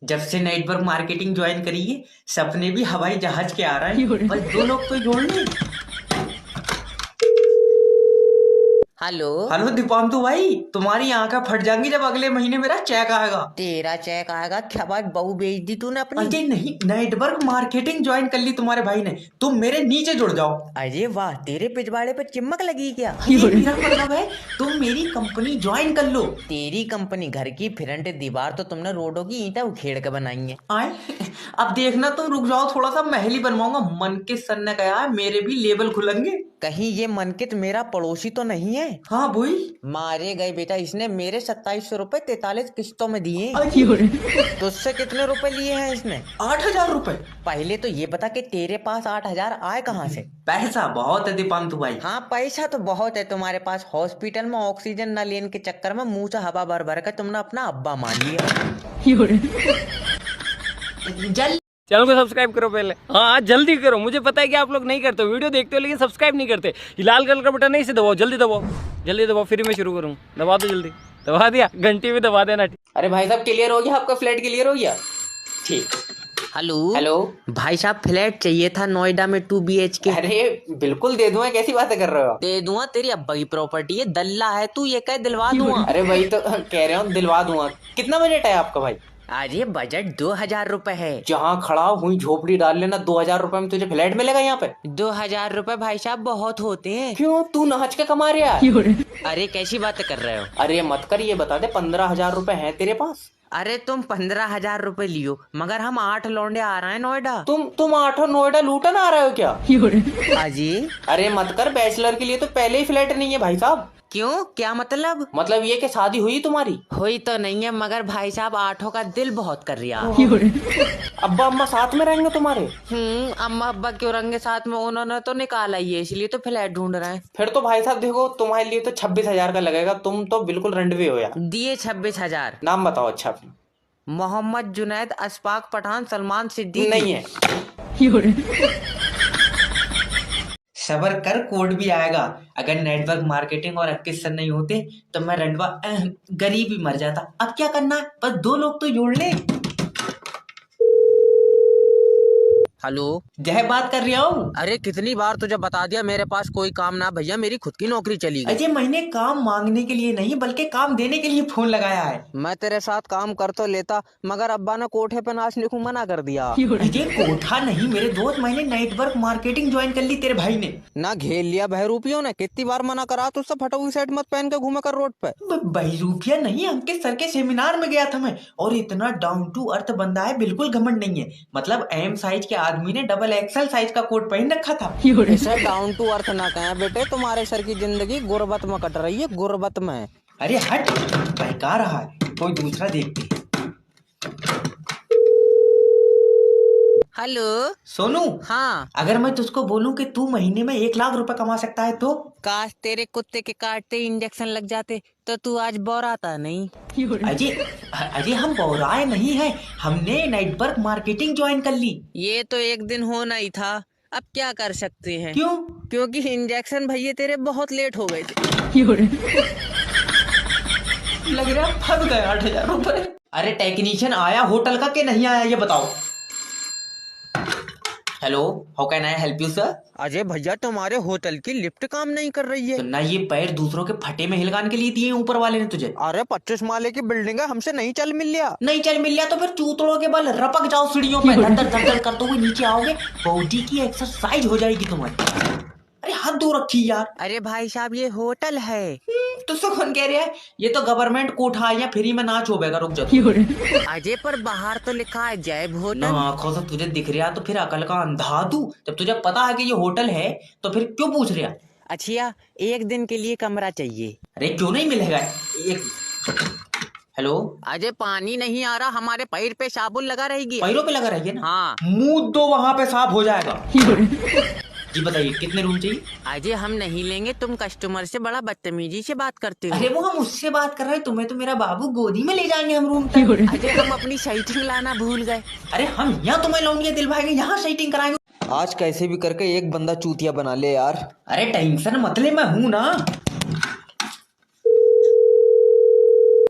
जब से network marketing join करी है, सपने भी हवाई जहाज के आ रहे हैं। बस दो लोग तो जोड़ लें। हेलो। हेलो दीपांतु भाई, तुम्हारी आंखें फट जाएंगी जब अगले महीने मेरा चेक आएगा। तेरा चेक आएगा? क्या बात, बहू भेज दी तूने अपनी? अरे नहीं, नेटवर्क मार्केटिंग ज्वाइन कर ली तुम्हारे भाई ने। तुम मेरे नीचे जुड़ जाओ। अरे वाह, तेरे पिछवाड़े पे चिमक लगी क्या? ये मेरा मतलब है, तुम मेरी कंपनी ज्वाइन कर लो। तेरी कंपनी घर की फ्रंट दीवार तो तुमने रोडों की ईंटें उखेड़ के बनाई है। आए, अब देखना तुम रुक जाओ थोड़ा सा, महल ही बनवाऊंगा। मन के सन ने कहा है मेरे भी लेबल खुलेंगे। कहीं ये मनकित मेरा पड़ोसी तो नहीं है? हाँ बोई। मारे गए बेटा, इसने मेरे 2700 रुपए 43 किस्तों में दिए। तुझसे कितने रुपए लिए हैं इसने? 8,000 रुपए। पहले तो ये बता कि तेरे पास 8,000 आए कहाँ से? पैसा बहुत है दीपांतु भाई। हाँ, पैसा तो बहुत है तुम्हारे पास। हॉस्पिटल में ऑक्सीजन न लेने के चक्कर में मुंह से हवा भर भर कर तुमने अपना अब्बा मान लिया। जल चैनल को सब्सक्राइब करो पहले। हाँ जल्दी करो, मुझे पता है कि आप लोग नहीं करते हो, वीडियो देखते हो लेकिन सब्सक्राइब नहीं करते। ये लाल कलर का बटन नहीं से दबाओ, जल्दी दबाओ, जल्दी दबाओ, फिर मैं शुरू करूँ। दबा दो जल्दी, दबा दिया, घंटी भी दबा देना। अरे भाई साहब, क्लियर हो गया आपका फ्लैट? क्लियर हो गया? ठीक। हेलो हेलो भाई साहब, फ्लैट चाहिए था नोएडा में 2 BHK। अरे बिल्कुल दे दूंगा, कैसी बातें कर रहे हो? दे दूंगा, तेरी अब्बा की प्रॉपर्टी है, दल्ला है तू, ये कह दिलवा दूंगा। अरे वही तो कह रहे हो, दिलवा दूंगा। कितना बजट है आपका भाई? अरे बजट 2,000 रुपए है। जहाँ खड़ा हुई झोपड़ी डाल लेना, 2,000 रुपए में तुझे फ्लैट मिलेगा यहाँ पे। 2,000 रुपए भाई साहब बहुत होते हैं। क्यों, तू नाच के कमा रहा है? अरे कैसी बातें कर रहे हो? अरे मत कर, ये बता दे 15,000 रुपए हैं तेरे पास? अरे तुम 15,000 रुपए लियो, मगर हम 8 लौंडे आ रहे हैं नोएडा। तुम आठों नोएडा लूटन आ रहे हो क्या? अजी अरे मत कर, बैचलर के लिए तो पहले ही फ्लैट नहीं है भाई साहब। क्यों, क्या मतलब? मतलब ये कि शादी हुई तुम्हारी? हुई तो नहीं है, मगर भाई साहब आठों का दिल बहुत कर रहा। अब्बा अम्मा साथ में रहेंगे तुम्हारे? अम्मा अब्बा क्यों रहेंगे साथ में, उन्होंने तो निकाला ही है, इसलिए तो फ्लैट ढूंढ रहे हैं। फिर तो भाई साहब देखो, तुम्हारे लिए तो 26,000 का लगेगा। तुम तो बिल्कुल रंडवे हो यार। दिए 26,000। नाम बताओ अच्छा अपना। मोहम्मद जुनैद, अशफाक पठान, सलमान सिद्दीकी। नहीं है। सबर कर, कोड भी आएगा। अगर नेटवर्क मार्केटिंग और 21 सर नहीं होते तो मैं रंडवा गरीब ही मर जाता। अब क्या करना है, बस दो लोग तो जोड़ ले। हेलो, जय बात कर रहा हूँ। अरे कितनी बार तुझे बता दिया मेरे पास कोई काम ना भैया, मेरी खुद की नौकरी चली गई। अजय, मैंने काम मांगने के लिए नहीं बल्कि काम देने के लिए फोन लगाया है। मैं तेरे साथ काम कर तो लेता, मगर अब्बा ने कोठे पे नाच लिखूं मना कर दिया। अजय कोठा नहीं मेरे दोस्त, मैंने नेटवर्क मार्केटिंग ज्वाइन कर ली तेरे भाई ने। ना घेर लिया बहरूपियों ने, कितनी बार मना करा तुझसे, फटोगी सेट मत पहन के घूमे कर रोड पे। बहरूपिया नहीं, अंकित सर के सेमिनार में गया था मैं, और इतना डाउन टू अर्थ बंदा है, बिल्कुल घमंड नहीं है। मतलब एम साइज के आदमी ने डबल एक्सल साइज का कोट पहन रखा था। इसे डाउन टू अर्थ ना कहें बेटे, तुम्हारे सर की जिंदगी गुर्बत में कट रही है, गुर्बत में। अरे हट, बहका रहा है, कोई दूसरा देखते हैं। हेलो सोनू। हाँ। अगर मैं तुझको बोलूं कि तू महीने में 1,00,000 रुपए कमा सकता है तो? काश तेरे कुत्ते के काटते इंजेक्शन लग जाते तो तू आज बोराता नहीं। अजय अजय, हम बौराए नहीं है, हमने नेटवर्क मार्केटिंग ज्वाइन कर ली। ये तो एक दिन होना ही था, अब क्या कर सकते हैं। क्यों? क्योंकि इंजेक्शन भैया तेरे बहुत लेट हो गए थे। लग रहा है फंस गए 8,000 रुपए। अरे टेक्नीशियन आया होटल का कि नहीं आया, ये बताओ। Hello, how can I help you sir? Ajay भैया, तुम्हारे होटल की लिफ्ट काम नहीं कर रही है। तो ना ये पैर दूसरों के फटे में हिलकान के लिए दिए ऊपर वाले ने तुझे? अरे 25 माले की बिल्डिंग है, हमसे नहीं चल मिल लिया। नहीं चल मिल लिया तो फिर चूतड़ों के बल रपक जाओ सीढ़ियों पे, धड़ धड़ धड़ करते हुए नीचे आओगे, बॉडी की एक्सरसाइज हो जाएगी तुम्हारी। अरे हाथ धो रखी यार। अरे भाई साहब, ये होटल है। तुझसे कौन कह रहा है? ये तो गवर्नमेंट कोठा है, या फ्री में नाच हो बेगा। रुक जा। अजय पर बाहर तो लिखा है जैब ना होटल। आंखों से तुझे दिख रहा तो फिर अकल का अंधा तू? जब तुझे पता है कि ये होटल है तो फिर क्यों पूछ रहा? अच्छा, एक दिन के लिए कमरा चाहिए। अरे क्यों नहीं मिलेगा? एक हेलो। अजय पानी नहीं आ रहा, हमारे पैर पे साबुन लगा रहेगी। पैरों पे लगा रही है ना? हाँ। मुंह दो, वहां पे साफ हो जाएगा। जी बताइए, कितने रूम चाहिए? अजय हम नहीं लेंगे, तुम कस्टमर से बड़ा बदतमीजी से बात करते हो। अरे वो हम उससे बात कर रहे हैं, तुम्हें तो मेरा बाबू गोदी में ले जाएंगे हम रूम तक। अजय हम अपनी साइटिंग लाना भूल गए। अरे हम यहाँ तुम्हें लौंडिया दिलवाएंगे, यहाँ सेटिंग कराएंगे। आज कैसे भी करके एक बंदा चूतिया बना ले यार। अरे टेंशन मत ले, मैं हूं ना।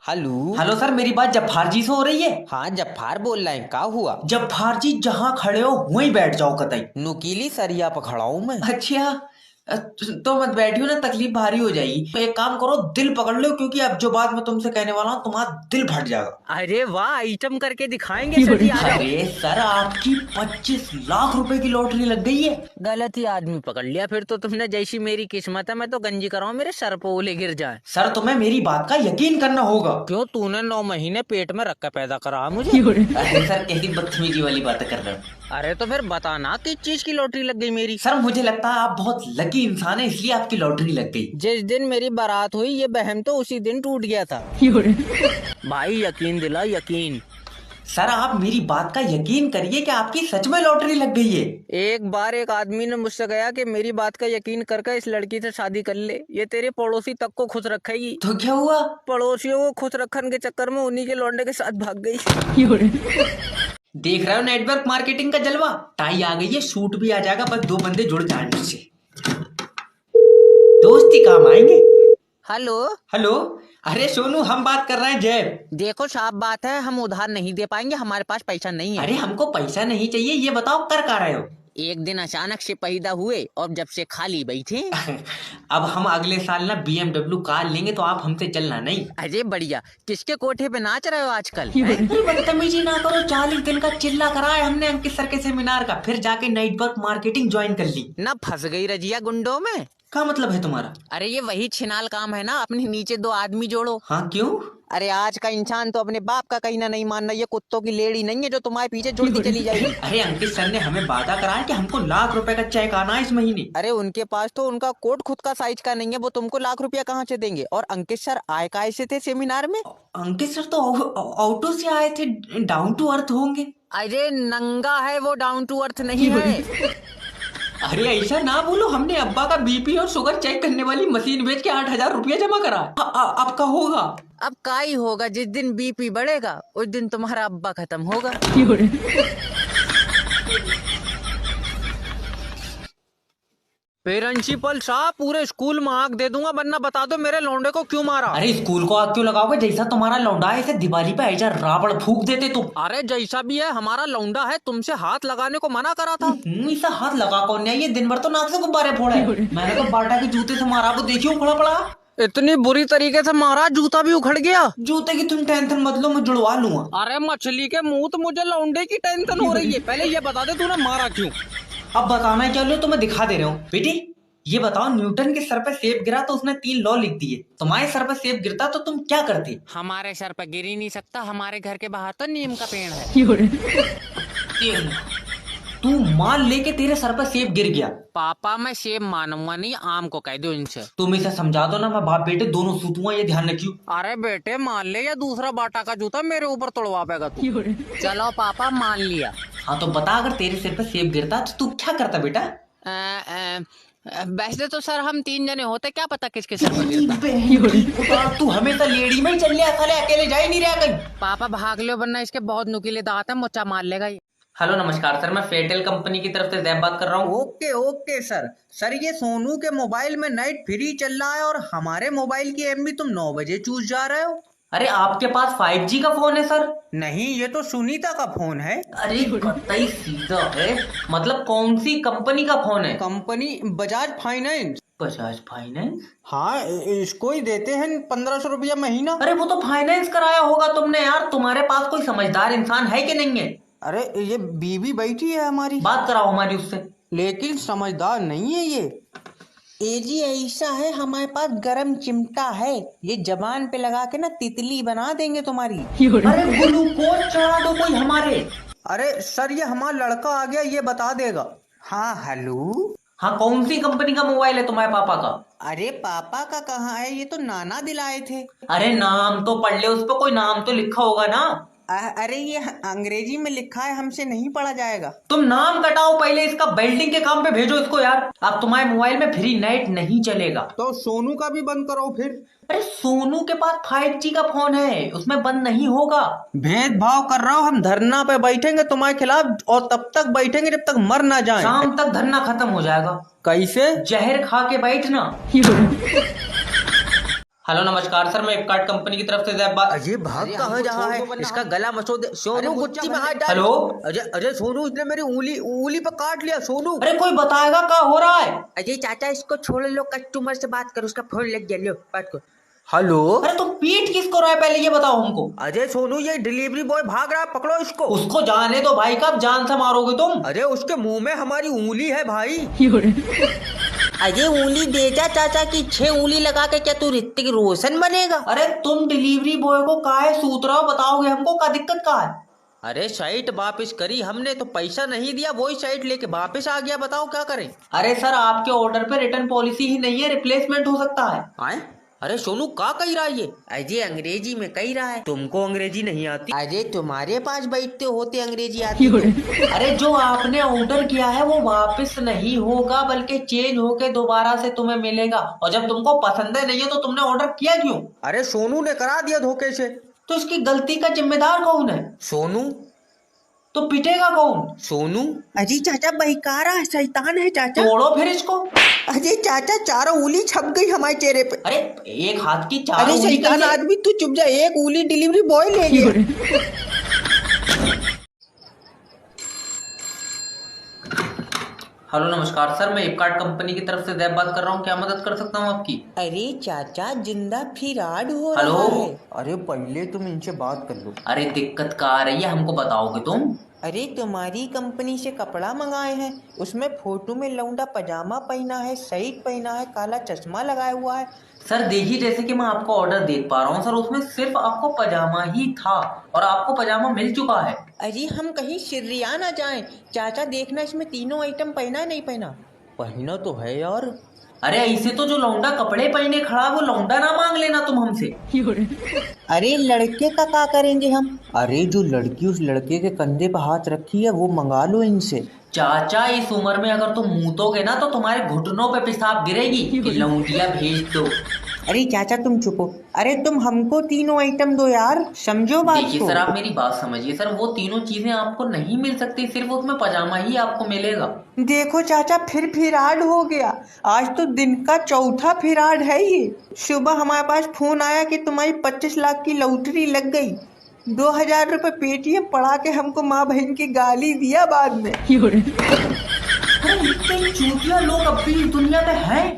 हेलो। हेलो सर, मेरी बात जब्बार जी से हो रही है? हाँ जब्बार बोल रहे हैं, क्या हुआ? जब्बार जी जहाँ खड़े हो वहीं बैठ जाओ कतई। नुकीली सरिया पर खड़ा हूँ मैं। अच्छा, तो मत बैठियो ना, तकलीफ भारी हो जाएगी। तो एक काम करो, दिल पकड़ लो, क्योंकि अब जो बात मैं तुमसे कहने वाला हूँ तुम्हारा दिल फट जाएगा। अरे वाह, आइटम करके दिखाएंगे सर जी, आ जाओ। अरे सर, आपकी 25 लाख रुपए की लॉटरी लग गई है। गलत ही आदमी पकड़ लिया फिर तो तुमने। जैसी मेरी किस्मत है, मैं तो गंजी कराऊं मेरे सर पे ओले गिर जाए। सर, तुम्हें मेरी बात का यकीन करना होगा। क्यों, तूने 9 महीने पेट में रख के पैदा करा मुझे? अरे सर, कैसी बदतमीजी वाली बातें कर रहे हो? अरे तो फिर बताना किस चीज की लॉटरी लग गई मेरी। सर, मुझे लगता है आप बहुत लकी इंसान है, इसलिए आपकी लॉटरी लग गई। जिस दिन मेरी बारात हुई ये बहम तो उसी दिन टूट गया था। भाई यकीन दिला, यकीन। सर, आप मेरी बात का यकीन करिए कि आपकी सच में लॉटरी लग गई है। एक बार एक आदमी ने मुझसे कहा कि मेरी बात का यकीन करके इस लड़की से शादी कर ले, ये तेरे पड़ोसी तक को खुश रखेगी। तो क्या हुआ? पड़ोसियों को खुश रखने के चक्कर में उन्हीं के लौंडे के साथ भाग गई। देख रहे हो नेटवर्क मार्केटिंग का जलवा? टाई आ गई है, शूट भी आ जाएगा, बस 2 बंदे जुड़ जाए मुझसे, दोस्ती काम आएंगे। हेलो। हेलो। अरे सोनू, हम बात कर रहे हैं जय। देखो साफ बात है, हम उधार नहीं दे पाएंगे, हमारे पास पैसा नहीं है। अरे हमको पैसा नहीं चाहिए, ये बताओ कर क्या रहे हो? एक दिन अचानक से पैदा हुए और जब से खाली बैठे। अब हम अगले साल ना BMW कार लेंगे, तो आप हमसे चलना नहीं। अरे बढ़िया, किसके कोठे पे नाच रहे हो आजकल? अरे बदतमीजी ना करो, 40 दिन का चिल्ला कराया हमने अंकित सर के सेमिनार का, फिर जाके नेटवर्क मार्केटिंग ज्वाइन कर ली। ना फंस गई रजिया गुंडों में? क्या मतलब है तुम्हारा? अरे ये वही छिनाल काम है ना, अपने नीचे 2 आदमी जोड़ो। हाँ, क्यों? अरे आज का इंसान तो अपने बाप का कहीं ना नहीं मानना, ये कुत्तों की लेड़ी नहीं है जो तुम्हारे पीछे जुड़ती चली जाएगी। अरे अंकित सर ने हमें वादा करा है कि हमको लाख रुपए का चेक आना है इस महीने। अरे उनके पास तो उनका कोट खुद का साइज का नहीं है, वो तुमको लाख रुपया कहाँ से देंगे? और अंकित सर आए काय से थे सेमिनार में? अंकित सर तो ऑटो से आए थे, डाउन टू अर्थ होंगे। अरे नंगा है वो, डाउन टू अर्थ नहीं है। अरे ऐसा ना बोलो, हमने अब्बा का BP और शुगर चेक करने वाली मशीन बेच के 8,000 रुपया जमा करा। अब का होगा? अब का ही होगा, जिस दिन BP बढ़ेगा उस दिन तुम्हारा अब्बा खत्म होगा। प्रिंसिपल साहब, पूरे स्कूल में आग दे दूंगा, वरना बता दो मेरे लौंडे को क्यों मारा। अरे स्कूल को आग क्यों लगाओगे? जैसा तुम्हारा लौंडा है, इसे दिवाली पे ऐसा रावण फूक देते तुम। अरे जैसा भी है, हमारा लौंडा है, तुमसे हाथ लगाने को मना करा था। इसे हाथ लगा कौन है? ये दिन भर तो नाक से गुब्बारे फोड़े। मैंने तो बाटा के जूते से मारा, वो देखियो उखड़ा पड़ा। इतनी बुरी तरीके से मारा, जूता भी उखड़ गया। जूते की तुम टेंशन मत लो, मैं जुड़वा लूंगा। अरे मछली के मुंह, तो मुझे लौंडे की टेंशन हो रही है। पहले ये बता दे तूने मारा क्यों? अब बताना क्या लो, तो मैं दिखा दे रहा हूँ। बेटी ये बताओ, न्यूटन के सर पे सेब गिरा तो उसने 3 लॉ लिख दिए, तुम्हारे सर पे सेब गिरता तो तुम क्या करती? हमारे सर पर गिर ही नहीं सकता, हमारे घर के बाहर तो नीम का पेड़ है। तू मान ले के तेरे सर पे सेब गिर गया। पापा मैं सेब मानूंगा नहीं, आम को कह दो इनसे। तुम इसे समझा दो ना, मैं बाप बेटे दोनों सूतूंगा, ये ध्यान रखियो। अरे बेटे मान ले, या दूसरा बाटा का जूता मेरे ऊपर तोड़वा पेगा तू। चलो पापा मान लिया। हाँ तो बता, अगर तेरे सिर पे सेब गिरता तो तू क्या करता बेटा? वैसे तो सर हम 3 जने होते, क्या पता किसके सर पर गिरता। तू हमेशा लेडी में ही चल लिया, साले अकेले जा ही नहीं रहा कहीं। पापा भाग लो, वरना इसके बहुत नुकीले दांत है, मुच्चा मार लेगा ये। हेलो नमस्कार सर, मैं फेटेल कंपनी की तरफ से जैब बात कर रहा हूँ। Okay okay sir. सर ये सोनू के मोबाइल में नेट फ्री चल रहा है और हमारे मोबाइल की MB तुम 9 बजे चूस जा रहे हो। अरे आपके पास 5G का फोन है सर? नहीं, ये तो सुनीता का फोन है। अरे कतई सीधा है, मतलब कौन सी कंपनी का फोन है? Company Bajaj finance. Bajaj finance? हाँ, इसको ही देते हैं 1500 रुपया महीना। अरे वो तो फाइनेंस कराया होगा तुमने यार, तुम्हारे पास कोई समझदार इंसान है कि नहीं है? अरे ये बीवी बैठी है हमारी, बात कराओ हमारी उससे। लेकिन समझदार नहीं है ये जी। ऐसा है, हमारे पास गरम चिमटा है, ये जबान पे लगा के ना तितली बना देंगे तुम्हारी। अरे ग्लूकोज चढ़ा दो कोई हमारे। अरे सर ये हमारा लड़का आ गया, ये बता देगा। हाँ हेलो। हाँ, कौन सी कंपनी का मोबाइल है तुम्हारे पापा का? अरे पापा का कहाँ है, ये तो नाना दिलाए थे। अरे नाम तो पढ़ ले, उस पर कोई नाम तो लिखा होगा ना। अरे ये अंग्रेजी में लिखा है, हमसे नहीं पढ़ा जाएगा। तुम नाम कटाओ पहले, इसका बेल्डिंग के काम पे भेजो इसको यार। अब तुम्हारे मोबाइल में फ्री नेट नहीं चलेगा। तो सोनू का भी बंद करो फिर। अरे सोनू के पास 5G का फोन है, उसमें बंद नहीं होगा। भेदभाव कर रहा हूँ, हम धरना पे बैठेंगे तुम्हारे खिलाफ, और तब तक बैठेंगे जब तक मर ना जाए। शाम तक धरना खत्म हो जाएगा। कैसे? जहर खा के बैठना। हेलो नमस्कार सर, मैं फ्लिपकार्ट कंपनी की तरफ से जैब बात। अजय भाग कहाँ रहा है? इसका गला मसो दे। सोनू गुच्ची में हाथ डाल। हेलो। अजय अजय सोनू, इसने मेरी उंगली पर काट लिया। सोनू, अरे कोई बताएगा क्या हो रहा है? अजय चाचा इसको छोड़ लो, कस्टमर से बात करो, उसका फोन लग गया, लो बात करो। हेलो। अरे तुम पीट किसको रहा है पहले ये बताओ हमको। अजय सोनू, ये डिलीवरी बॉय भाग रहा है, पकड़ो इसको। उसको जाने दो भाई, कब जान से मारोगे तुम? अरे उसके मुंह में हमारी उंगली है भाई। अजय उंगली दे जा चाचा की, 6 उंगली लगा के क्या तू ऋतिक रोशन बनेगा? अरे तुम डिलीवरी बॉय को काहे सूत रहे हो, बताओगे हमको क्या दिक्कत का है? अरे साइट वापस करी हमने तो पैसा नहीं दिया, वही साइट लेके वापस आ गया, बताओ क्या करें? अरे सर आपके ऑर्डर पे रिटर्न पॉलिसी ही नहीं है, रिप्लेसमेंट हो सकता है। आए? अरे सोनू का कही रहा है ये? अजय अंग्रेजी में कही रहा है। तुमको अंग्रेजी नहीं आती? अजय तुम्हारे पास बैठते होते अंग्रेजी आती तो। अरे जो आपने ऑर्डर किया है वो वापस नहीं होगा, बल्कि चेंज होके दोबारा से तुम्हें मिलेगा। और जब तुमको पसंद नहीं है तो तुमने ऑर्डर किया क्यों? अरे सोनू ने करा दिया धोखे से। तो इसकी गलती का जिम्मेदार कौन है? सोनू। तो पिटेगा कौन? सोनू। अजय चाचा बहिकारा है, शैतान है चाचा। तोड़ो फिर इसको। अजय चाचा चारों उंगली छप गई हमारे चेहरे पे। अरे एक हाथ की चार अरे उंगली शैतान कैसे? आदमी तू चुप जा, एक उंगली डिलीवरी बॉय ले गया। हेलो नमस्कार सर, मैं फ्लिपकार्ट कंपनी की तरफ से जैब बात कर रहा हूँ, क्या मदद कर सकता हूँ आपकी? अरे चाचा जिंदा फिराड हो हेलो। रहा है। अरे पहले तुम इनसे बात कर लो। अरे दिक्कत क्या आ रही है हमको बताओगे तुम? अरे तुम्हारी कंपनी से कपड़ा मंगाए हैं, उसमें फोटो में लौंडा पजामा पहना है, शर्ट पहना है, काला चश्मा लगाया हुआ है। सर देखिए, जैसे कि मैं आपका ऑर्डर देख पा रहा हूँ सर, उसमें सिर्फ आपको पजामा ही था और आपको पजामा मिल चुका है। अरे हम कहीं सिर्रिया ना जाएं। चाचा देखना इसमें तीनों आइटम पहना है नहीं पहना? पहना तो है यार। अरे ऐसे तो जो लौंडा कपड़े पहने खड़ा है वो लौंडा ना मांग लेना तुम हमसे। अरे लड़के का क्या करेंगे हम? अरे जो लड़की उस लड़के के कंधे पर हाथ रखी है वो मंगा लो इनसे। चाचा इस उम्र में अगर तुम मूतोगे ना तो तुम्हारे घुटनों पे पेशाब गिरेगी कि लौंडिया भेज दो। अरे चाचा तुम चुपो। अरे तुम हमको तीनों आइटम दो यार, समझो बात देखिए को। सर, आप मेरी बात समझिए सर, वो तीनों चीजें आपको नहीं मिल सकती, सिर्फ उसमें पजामा ही आपको मिलेगा। देखो चाचा फिर फिराड हो गया। आज तो दिन का चौथा फिराड है ये। सुबह हमारे पास फोन आया कि तुम्हारी 25 लाख की लॉटरी लग गई। 2000 रुपए पेटीएम पड़ा के हमको माँ बहन की गाली दिया बाद में। अरे इतने चूतिया लोग अब भी इस दुनिया में हैं।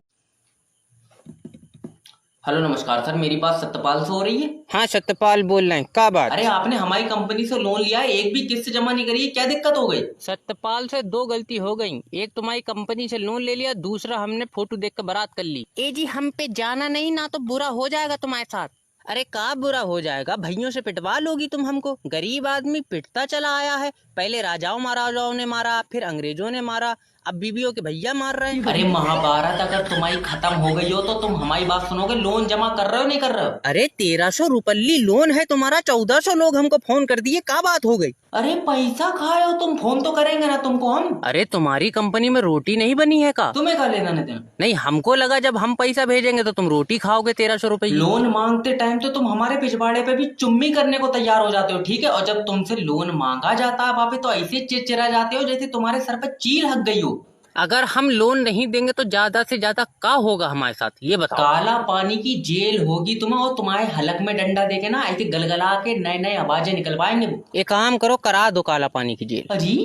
हेलो नमस्कार सर, मेरी बात सत्यपाल से हो रही है? हाँ सत्यपाल बोल रहे हैं, क्या बात? अरे आपने हमारी कंपनी से लोन लिया है, एक भी किस्त जमा नहीं करी, क्या दिक्कत हो गई? सत्यपाल से 2 गलती हो गई। एक तुम्हारी कंपनी से लोन ले लिया, दूसरा हमने फोटो देख कर बारात कर ली। ए जी हम पे जाना नहीं, ना तो बुरा हो जाएगा तुम्हारे साथ। अरे का बुरा हो जाएगा, भैयों से पिटवा लोगी तुम हमको। गरीब आदमी पिटता चला आया है, पहले राजाओं महाराजाओं ने मारा, फिर अंग्रेजों ने मारा, अब बीबियों के भैया मार रहे हैं। अरे महाभारत अगर तुम्हारी खत्म हो गई हो तो तुम हमारी बात सुनोगे? लोन जमा कर रहे हो नहीं कर रहे हो? अरे 1300 रुपये लोन है तुम्हारा, 1400 लोग हमको फोन कर दिए, क्या बात हो गई? अरे पैसा खाए हो तुम, फोन तो करेंगे ना तुमको हम। अरे तुम्हारी कंपनी में रोटी नहीं बनी है का? तुम्हें क्या लेना नहीं? नहीं, हमको लगा जब हम पैसा भेजेंगे तो तुम रोटी खाओगे 1300 रुपए। लोन मांगते टाइम तो तुम हमारे पिछवाड़े पे भी चुम्मी करने को तैयार हो जाते हो, ठीक है? और जब तुमसे लोन मांगा जाता है वापस तो ऐसे चिड़चिड़ा जाते हो जैसे तुम्हारे सर पे चील हक गई हो। अगर हम लोन नहीं देंगे तो ज्यादा से ज्यादा क्या होगा हमारे साथ, ये बताओ। काला पानी की जेल होगी तुम्हें, और तुम्हारे हलक में डंडा देके ना ऐसे गलगला के नए नए आवाजें निकलवाएंगे वो। एक काम करो, करा दो काला पानी की जेल। अजी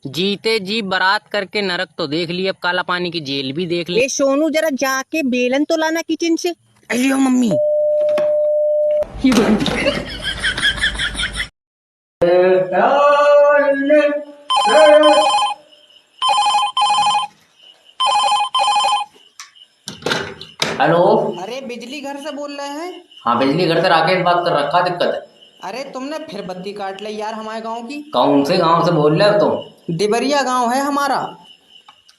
जीते जी बारात करके नरक तो देख लिए, अब काला पानी की जेल भी देख ली। ए सोनू जरा जाके बेलन तो लाना किचन से। अरे मम्मी। हेलो। अरे बिजली घर से बोल रहे हैं? हाँ बिजली घर से राकेश बात कर रखा, दिक्कत है? अरे तुमने फिर बत्ती काट ली यार हमारे गांव की। कौन से गांव से बोल रहे हो तुम? डिबरिया गांव है हमारा।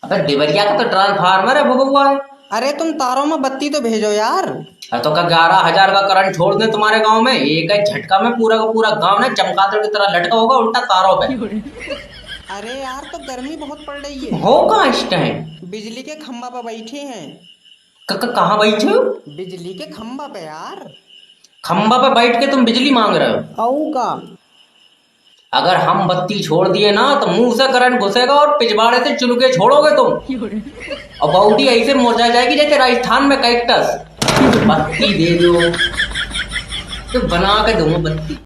अबे डिबरिया का तो ट्रांसफार्मर है बबुआ है। अरे तुम तारों में बत्ती तो भेजो यार। तो का 11,000 का करंट छोड़ दे तुम्हारे गांव में, एक ही झटका में पूरा का पूरा गांव ना चमगादड़ की तरह लटका होगा उल्टा तारों पे। अरे यार तो गर्मी बहुत पड़ रही है। हो कहाँ इस टाइम? बिजली के खंबा पे बैठे हैं। कहाँ बैठे हो? बिजली के खंबा पे यार। खंबा पे बैठ के तुम बिजली मांग रहे हो? औ का। अगर हम बत्ती छोड़ दिए ना तो मुंह से करंट घुसेगा और पिछवाड़े से चुलके छोड़ोगे तुम, और बॉडी ऐसे मुरझा जाएगी जैसे राजस्थान में कैक्टस। बत्ती दे दो, तो बना के दूंगा बत्ती।